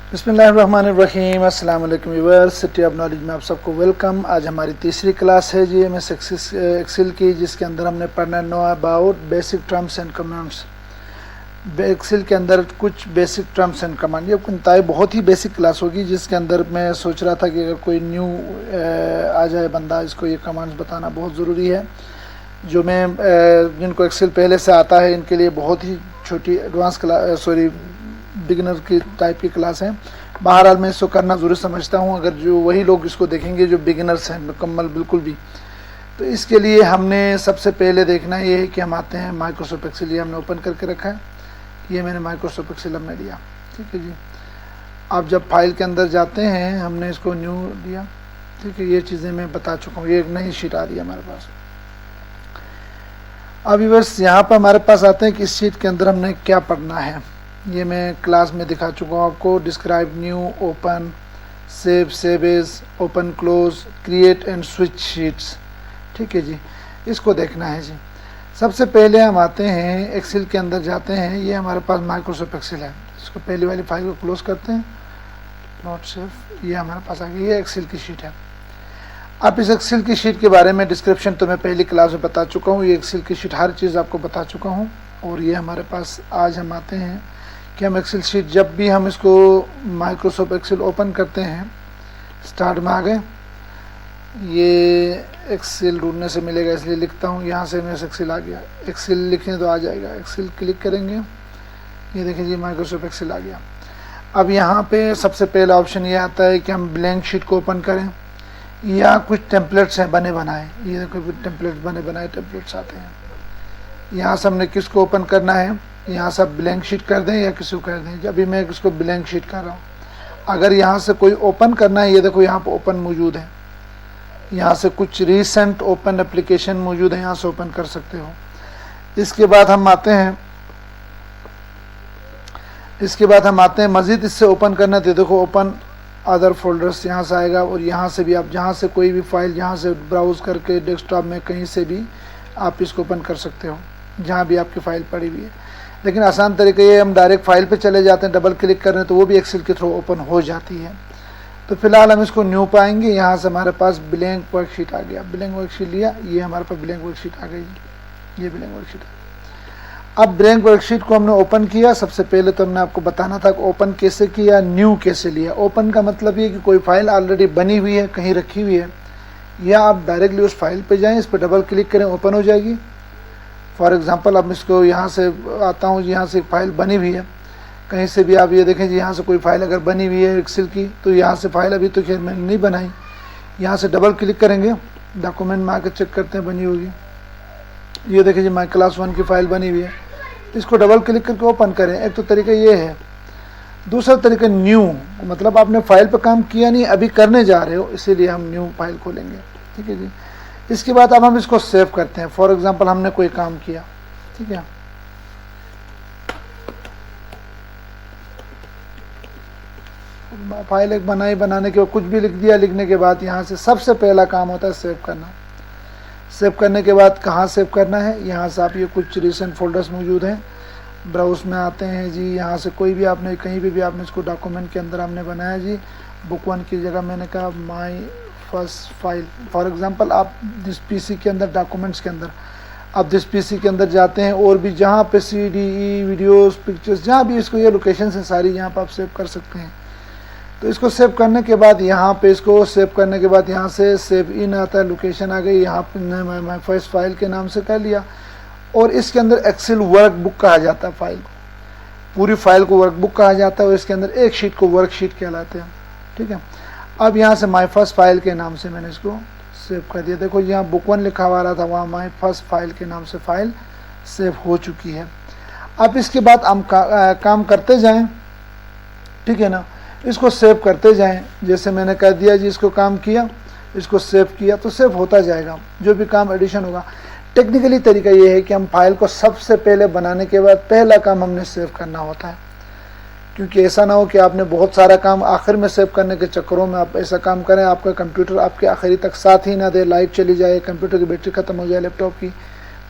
बिस्मिल्लाहिर्रहमानिर्रहीम। अस्सलाम वालेकुम व्यूअर्स, सिटी ऑफ नॉलेज में आप सबको वेलकम। आज हमारी तीसरी क्लास है जी एमएस एक्सेल की, जिसके अंदर हमने पढ़ना know about basic terms and commands. Excel के अंदर कुछ बेसिक टर्म्स एंड कमांड, ये इंतहाई बहुत ही बेसिक क्लास होगी, जिसके अंदर मैं सोच रहा था कि अगर कोई न्यू आ जाए बंदा, इसको ये कमांड्स बताना बहुत ज़रूरी है। जो मैं जिनको एक्सेल पहले से आता है इनके लिए बहुत ही छोटी एडवांस क्लास बिगिनर की टाइप की क्लास है। बहरहाल मैं इसको करना ज़रूरी समझता हूँ, अगर जो वही लोग इसको देखेंगे जो बिगिनर्स हैं मुकम्मल बिल्कुल भी। तो इसके लिए हमने सबसे पहले देखना ये है कि हम आते हैं माइक्रोसॉफ्ट एक्सेल, ये हमने ओपन करके रखा है, ये मैंने माइक्रोसॉफ्ट एक्सेल हमने लिया। ठीक है जी, आप जब फाइल के अंदर जाते हैं हमने इसको न्यू लिया। ठीक है, ये चीज़ें मैं बता चुका हूँ, ये एक नई शीट आ रही है हमारे पास। अभी बस यहाँ पर हमारे पास आते हैं कि इस शीट के अंदर हमने क्या पढ़ना है। ये मैं क्लास में दिखा चुका हूँ आपको। Describe new, open, save, save as, open close, create and switch sheets. ठीक है जी, इसको देखना है जी। सबसे पहले हम आते हैं एक्सेल के अंदर जाते हैं, ये हमारे पास माइक्रोसॉफ्ट एक्सेल है। इसको पहली वाली फाइल को क्लोज करते हैं, नॉट सेव, ये हमारे पास आ गई, ये एक्सेल की शीट है। अब इस एक्सेल की शीट के बारे में डिस्क्रिप्शन तो मैं पहली क्लास में बता चुका हूँ, ये एक्सेल की शीट हर चीज़ आपको बता चुका हूँ। और ये हमारे पास आज हम आते हैं कि हम एक्सेल शीट, जब भी हम इसको माइक्रोसॉफ्ट एक्सेल ओपन करते हैं, स्टार्ट में आ गए, ये एक्सेल ढूंढने से मिलेगा इसलिए लिखता हूँ, यहाँ से मेरे एक्सेल आ गया। एक्सेल लिखें तो आ जाएगा, एक्सेल क्लिक करेंगे, ये देखिए जी माइक्रोसॉफ्ट एक्सेल आ गया। अब यहाँ पे सबसे पहला ऑप्शन ये आता है कि हम ब्लैंक शीट को ओपन करें या कुछ टेम्पलेट्स हैं बने बनाए। ये देखो टेम्पलेट बने बनाए टेम्पलेट्स आते हैं। यहाँ से हमने किसको ओपन करना है, यहाँ से आप ब्लैंक शीट कर दें या किसी को कर दें। अभी मैं इसको ब्लैंक शीट कर रहा हूँ। अगर यहाँ से कोई ओपन करना है, ये देखो यहाँ पर ओपन मौजूद है, यहाँ से कुछ रिसेंट ओपन एप्लीकेशन मौजूद है, यहाँ से ओपन कर सकते हो। इसके बाद हम आते हैं मज़ीद इससे ओपन करना, तो देखो ओपन अदर फोल्डर्स यहाँ से आएगा। और यहाँ से भी आप जहाँ से कोई भी फाइल यहाँ से ब्राउज़ करके डेस्कटॉप में कहीं से भी आप इसको ओपन कर सकते हो, जहाँ भी आपकी फ़ाइल पड़ी हुई है। लेकिन आसान तरीका ये, हम डायरेक्ट फाइल पे चले जाते हैं, डबल क्लिक कर रहे हैं तो वो भी एक्सेल के थ्रू ओपन हो जाती है। तो फिलहाल हम इसको न्यू पाएंगे। यहाँ से हमारे पास ब्लैंक वर्कशीट आ गया, ब्लैंक वर्कशीट लिया, ये हमारे पास ब्लैंक वर्कशीट आ गई, ये ब्लैंक वर्कशीट। अब ब्लैंक वर्कशीट को हमने ओपन किया। सबसे पहले तो हमने आपको बताना था कि ओपन कैसे किया, न्यू कैसे लिया। ओपन का मतलब ये कि कोई फाइल ऑलरेडी बनी हुई है, कहीं रखी हुई है, या आप डायरेक्टली उस फाइल पे जाएं, इस पर डबल क्लिक करें, ओपन हो जाएगी। फॉर एग्जांपल अब इसको यहाँ से आता हूँ, यहाँ से एक फ़ाइल बनी हुई है, कहीं से भी आप ये देखें जी, यहाँ से कोई फाइल अगर बनी हुई है एक्सेल की, तो यहाँ से फाइल अभी तो खैर मैंने नहीं बनाई, यहाँ से डबल क्लिक करेंगे, डॉक्यूमेंट में आकर चेक करते हैं बनी होगी। ये देखें जी माई क्लास 1 की फ़ाइल बनी हुई है, इसको डबल क्लिक करके ओपन करें। एक तो तरीका ये है। दूसरा तरीका न्यू, मतलब आपने फाइल पर काम किया नहीं, अभी करने जा रहे हो, इसीलिए हम न्यू फाइल खोलेंगे। ठीक है जी। इसके बाद अब हम इसको सेव करते हैं। फॉर एग्जांपल हमने कोई काम किया, ठीक है, फाइल एक बनाई, बनाने के बाद कुछ भी लिख दिया, लिखने के बाद यहाँ से सबसे पहला काम होता है सेव करना। सेव करने के बाद कहाँ सेव करना है, यहाँ से आप, ये कुछ रिसेंट फोल्डर्स मौजूद हैं, ब्राउज में आते हैं जी। यहाँ से कोई भी आपने कहीं भी आपने इसको डॉक्यूमेंट के अंदर हमने बनाया जी, बुक 1 की जगह मैंने कहा माई फर्स्ट फाइल। फॉर एग्जांपल आप जिस पीसी के अंदर, डॉक्यूमेंट्स के अंदर आप जिस पीसी के अंदर जाते हैं, और भी जहाँ पे CDE, वीडियोस, पिक्चर्स, जहाँ भी इसको ये लोकेशन है सारी, यहाँ पर आप सेव कर सकते हैं। तो इसको सेव करने के बाद यहाँ पे, इसको सेव करने के बाद यहाँ से सेव इन आता है, लोकेशन आ गई, यहाँ पे मैं फर्स्ट फाइल के नाम से कर लिया। और इसके अंदर एक्सेल वर्कबुक कहा जाता है फाइल को, पूरी फाइल को वर्कबुक कहा जाता है, और इसके अंदर एक शीट को वर्कशीट कहलाते हैं। ठीक है, अब यहाँ से माई फर्स्ट फाइल के नाम से मैंने इसको सेव कर दिया। देखो यहाँ बुक 1 लिखा हुआ रहा था, वहाँ माई फर्स्ट फाइल के नाम से फाइल सेव हो चुकी है। अब इसके बाद हम काम करते जाएं, ठीक है ना, इसको सेव करते जाएं। जैसे मैंने कह दिया जी, इसको काम किया, इसको सेव किया, तो सेव होता जाएगा जो भी काम एडिशन होगा। टेक्निकली तरीका ये है कि हम फाइल को सबसे पहले बनाने के बाद पहला काम हमने सेव करना होता है, क्योंकि ऐसा ना हो कि आपने बहुत सारा काम आखिर में सेव करने के चक्करों में आप ऐसा काम करें, आपका कंप्यूटर आपके आखिरी तक साथ ही ना दे, लाइट चली जाए, कंप्यूटर की बैटरी ख़त्म हो जाए लैपटॉप की।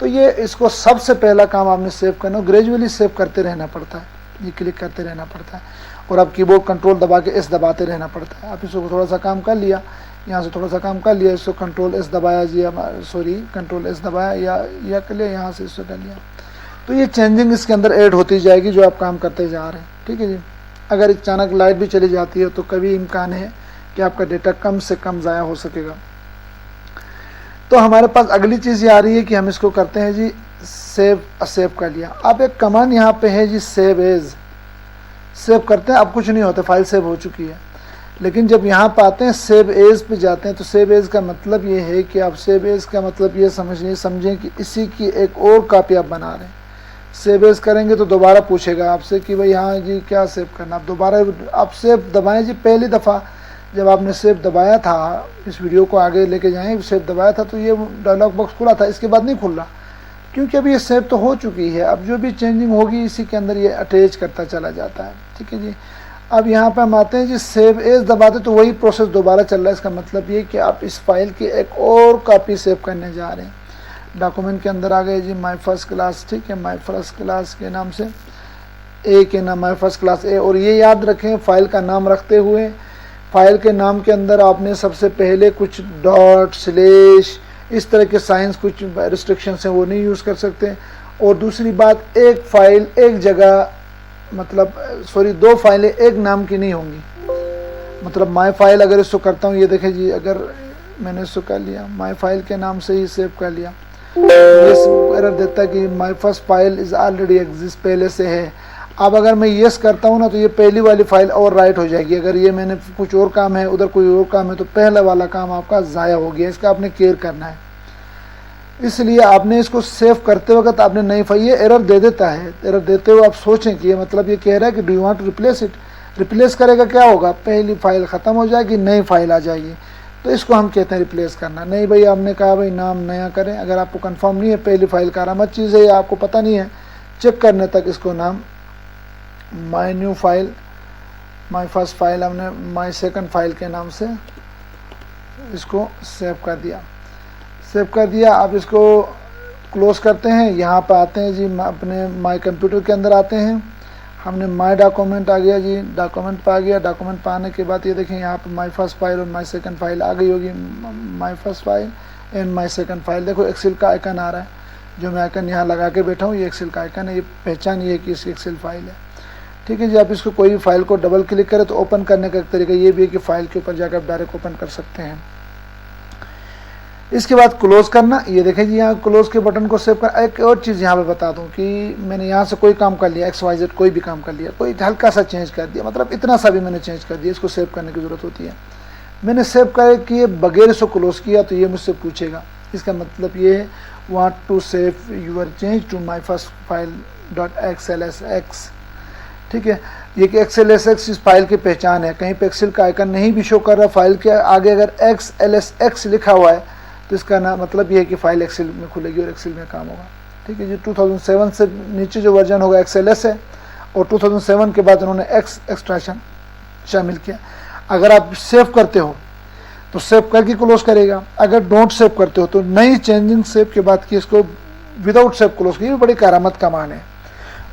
तो ये इसको सबसे पहला काम आपने सेव करना, ग्रेजुअली सेव करते रहना पड़ता है, ये क्लिक करते रहना पड़ता है। और अब कीबोर्ड कंट्रोल दबा के एस दबाते रहना पड़ता है। आप इसको थोड़ा सा काम कर लिया, यहाँ से थोड़ा सा काम कर लिया, इसको कंट्रोल एस दबाया जी, सॉरी कंट्रोल एस दबाया या कर लिया, यहाँ से इसको कर लिया, तो ये चेंजिंग इसके अंदर ऐड होती जाएगी जो आप काम करते जा रहे हैं। ठीक है जी। अगर अचानक लाइट भी चली जाती है तो कभी इम्कान है कि आपका डेटा कम से कम ज़ाया हो सकेगा। तो हमारे पास अगली चीज़ ये आ रही है कि हम इसको करते हैं जी सेव कर लिया। अब एक कमांड यहाँ पे है जी सेव एज, सेव करते हैं, अब कुछ नहीं होता, फाइल सेव हो चुकी है। लेकिन जब यहाँ पर आते हैं सेव एज पे जाते हैं तो सेव एज का मतलब ये है कि आप सेव एज का मतलब ये समझें कि इसी की एक और कॉपी आप बना रहे हैं। सेव एज करेंगे तो दोबारा पूछेगा आपसे कि भाई हाँ जी क्या सेव करना, आप दोबारा आप सेव दबाएं जी। पहली दफ़ा जब आपने सेव दबाया था, इस वीडियो को आगे लेके जाएं, सेव दबाया था तो ये डायलॉग बॉक्स खुला था, इसके बाद नहीं खुल रहा, क्योंकि अभी ये सेव तो हो चुकी है। अब जो भी चेंजिंग होगी इसी के अंदर ये अटैच करता चला जाता है। ठीक है जी। अब यहाँ पे हम आते हैं जी सेव एज दबाते तो वही प्रोसेस दोबारा चल रहा है। इसका मतलब ये कि आप इस फाइल की एक और कॉपी सेव करने जा रहे हैं। डॉक्यूमेंट के अंदर आ गए जी माई फर्स्ट क्लास। ठीक है, माई फर्स्ट क्लास के नाम से ए के नाम माई फर्स्ट क्लास ए, और ये याद रखें फाइल का नाम रखते हुए फाइल के नाम के अंदर आपने सबसे पहले कुछ डॉट स्लैश इस तरह के साइंस, कुछ रिस्ट्रिक्शंस हैं वो नहीं यूज़ कर सकते। और दूसरी बात, एक फाइल एक जगह, मतलब सॉरी दो फाइलें एक नाम की नहीं होंगी। मतलब माई फाइल अगर इसको करता हूँ, ये देखें जी, अगर मैंने इसको कर लिया माई फाइल के नाम से ही सेव कर लिया, ये एरर देता है कि माई first file is already exist, पहले से है। अब अगर मैं येस करता हूँ ना तो ये पहली वाली फाइल और राइट हो जाएगी। अगर ये मैंने कुछ और काम है, उधर कोई और काम है, तो पहला वाला काम आपका ज़ाया हो गया। इसका आपने केयर करना है। इसलिए आपने इसको सेव करते वक्त आपने नई फाइल, ये एरर दे देता है। एरर देते हुए आप सोचें कि ये मतलब ये कह रहा है कि do you want to replace it. Replace करेगा क्या होगा, पहली फाइल ख़त्म हो जाएगी, नई फाइल आ जाएगी। तो इसको हम कहते हैं रिप्लेस करना। नहीं भाई, आपने कहा भाई नाम नया करें, अगर आपको कंफर्म नहीं है पहली फाइल का आरामत चीज़ है या आपको पता नहीं है, चेक करने तक इसको नाम my new file, my first file हमने माई सेकंड फाइल के नाम से इसको सेव कर दिया। सेव कर दिया। अब इसको क्लोज करते हैं। यहाँ पर आते हैं जी अपने माई कंप्यूटर के अंदर आते हैं। हमने माई डॉक्यूमेंट आ गया जी, डॉक्यूमेंट पर आ गया। डॉक्यूमेंट पर आने के बाद ये देखें यहाँ पर माई फर्स्ट फाइल और माई सेकंड फाइल आ गई होगी। माई first file and my second file, देखो एक्सेल का आइकन आ रहा है। जो मैं आइकन यहाँ लगा के बैठा हूँ ये एक्सेल का आइकन है, ये पहचान ये है कि इसकी एक्सेल फाइल है। ठीक है जी। आप इसको कोई भी फाइल को डबल क्लिक करें तो ओपन करने का एक तरीका ये भी है कि फाइल के ऊपर जाकर डायरेक्ट ओपन कर सकते हैं। इसके बाद क्लोज करना। ये देखें जी यहाँ क्लोज के बटन को सेव कर। एक और चीज़ यहाँ पे बता दूँ कि मैंने यहाँ से कोई काम कर लिया, XYZ कोई भी काम कर लिया, कोई हल्का सा चेंज कर दिया, मतलब इतना सा भी मैंने चेंज कर दिया, इसको सेव करने की ज़रूरत होती है। मैंने सेव कर किए बगैर इसको क्लोज किया तो ये मुझसे पूछेगा। इसका मतलब ये है want to save your change to my first file .xlsx। ठीक है, ये कि XLSX इस फाइल की पहचान है। कहीं पे एक्सेल का आइकन नहीं भी शो कर रहा, फाइल के आगे अगर XLSX लिखा हुआ है तो इसका ना मतलब ये है कि फाइल एक्सेल में खुलेगी और एक्सेल में काम होगा। ठीक है जी। 2007 से नीचे जो वर्जन होगा XLS है, और 2007 के बाद उन्होंने X एक्सट्रैक्शन शामिल किया। अगर आप सेव करते हो तो सेव करके क्लोज करेगा, अगर डोंट सेव करते हो तो नई चेंजिंग सेव के बाद की इसको विदाउट सेव क्लोज की, बड़ी करामत का मान है।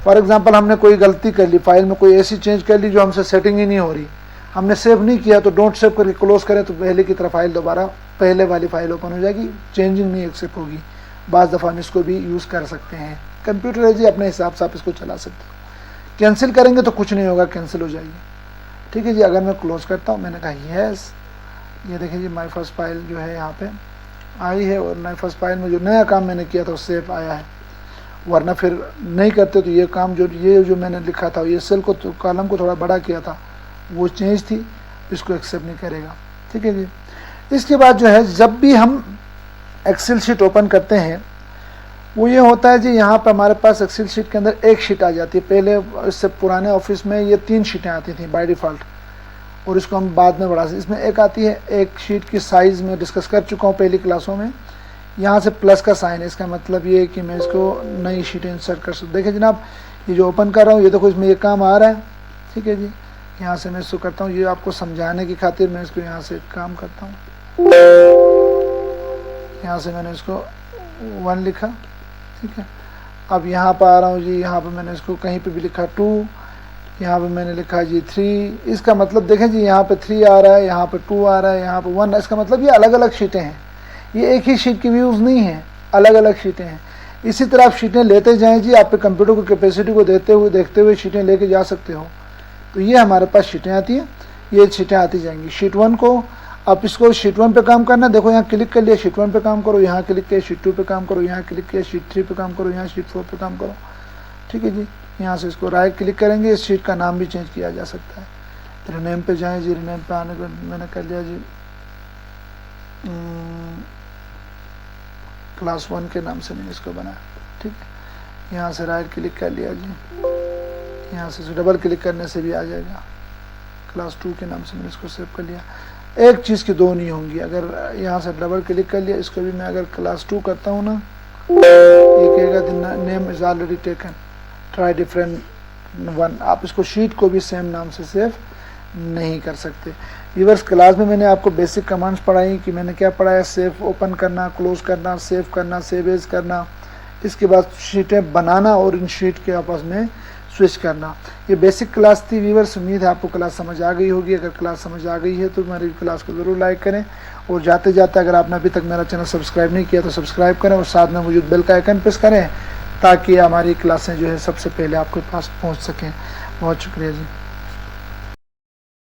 फॉर एग्जांपल हमने कोई गलती कर ली, फाइल में कोई ऐसी चेंज कर ली जो हमसे सेटिंग ही नहीं हो रही, हमने सेव नहीं किया, तो डोंट सेव करके क्लोज करें तो पहले की तरह फाइल दोबारा पहले वाली फाइल ओपन हो जाएगी, चेंजिंग नहीं एक्सेप्ट होगी। बाज़ दफ़ा हम इसको भी यूज़ कर सकते हैं। कंप्यूटर है जी, अपने हिसाब से आप इसको चला सकते हो। कैंसिल करेंगे तो कुछ नहीं होगा, कैंसिल हो जाएगी। ठीक है जी। अगर मैं क्लोज करता हूँ, मैंने कहा येस, ये देखिए जी माई फर्स्ट फाइल जो है यहाँ पे आई है, और माई फर्स्ट फाइल में जो नया काम मैंने किया था वो सेव आया है। वरना फिर नहीं करते तो ये काम जो मैंने लिखा था, ये सेल को कॉलम को थोड़ा बड़ा किया था, वो चेंज थी, इसको एक्सेप्ट नहीं करेगा। ठीक है जी। इसके बाद जो है जब भी हम एक्सेल शीट ओपन करते हैं वो ये होता है जी, यहाँ पर हमारे पास एक्सेल शीट के अंदर एक शीट आ जाती है। पहले इससे पुराने ऑफिस में ये 3 शीटें आती थी बाय डिफ़ॉल्ट, और इसको हम बाद में बढ़ा सकते। इसमें एक आती है, एक शीट की साइज़ में डिस्कस कर चुका हूँ पहली क्लासों में। यहाँ से प्लस का साइन है, इसका मतलब ये है कि मैं इसको नई शीटें इंसर्ट कर सकता हूँ। देखिए जनाब, ये जो ओपन कर रहा हूँ ये देखो, इसमें ये काम आ रहा है। ठीक है जी। यहाँ से मैं इसको करता हूँ, ये आपको समझाने की खातिर मैं इसको यहाँ से काम करता हूँ। यहाँ से मैंने इसको 1 लिखा। ठीक है। अब यहाँ पर आ रहा हूँ जी, यहाँ पर मैंने इसको कहीं पे भी लिखा 2, यहाँ पे मैंने लिखा जी 3, इसका मतलब देखें जी यहाँ पे 3 आ रहा है, यहाँ पे 2 आ रहा है, यहाँ पे 1, इसका मतलब ये अलग अलग शीटें हैं, ये एक ही शीट की व्यूज़ नहीं है, अलग अलग शीटें हैं। इसी तरह आप शीटें लेते जाएं जी, आपके कंप्यूटर को कैपेसिटी को देखते हुए शीटें लेके जा सकते हो। तो ये हमारे पास शीटें आती हैं, ये शीटें आती जाएंगी। शीट 1 को आप इसको शीट 1 पे काम करना, देखो यहाँ क्लिक कर लिया, शीट 1 पे काम करो, यहाँ क्लिक किया शीट 2 पे काम करो, यहाँ क्लिक किया शीट 3 पे काम करो, यहाँ शीट 4 पे काम करो। ठीक है जी, यहाँ से इसको राइट क्लिक करेंगे, इस शीट का नाम भी चेंज किया जा सकता है। रिनेम पे जाएं जी, रिनेम पे आने को मैंने कर लिया जी क्लास 1 के नाम से मैंने इसको बनाया। ठीक है, यहाँ से राइट क्लिक कर लिया जी, यहाँ से डबल क्लिक करने से भी आ जाएगा। क्लास 2 के नाम से मैंने इसको सेव कर लिया। एक चीज़ की दो नहीं होंगी, अगर यहाँ से डबल क्लिक कर लिया, इसको भी मैं अगर क्लास 2 करता हूँ ना, ये कहेगा name is already taken, try different 1। आप इसको शीट को भी सेम नाम से सेव नहीं कर सकते। व्यूअर्स, क्लास में मैंने आपको बेसिक कमांड्स पढ़ाई कि मैंने क्या पढ़ाया, सेव ओपन करना, क्लोज करना, सेव करना, सेव एज करना, इसके बाद शीटें बनाना और इन शीट के आपस में स्विच करना। ये बेसिक क्लास थी व्यूअर्स, उम्मीद है आपको क्लास समझ आ गई होगी। अगर क्लास समझ आ गई है तो मेरी क्लास को ज़रूर लाइक करें, और जाते जाते अगर आपने अभी तक मेरा चैनल सब्सक्राइब नहीं किया तो सब्सक्राइब करें, और साथ में मौजूद बेल का आइकन प्रेस करें ताकि हमारी क्लासें जो है सबसे पहले आपके पास पहुंच सकें। बहुत शुक्रिया जी।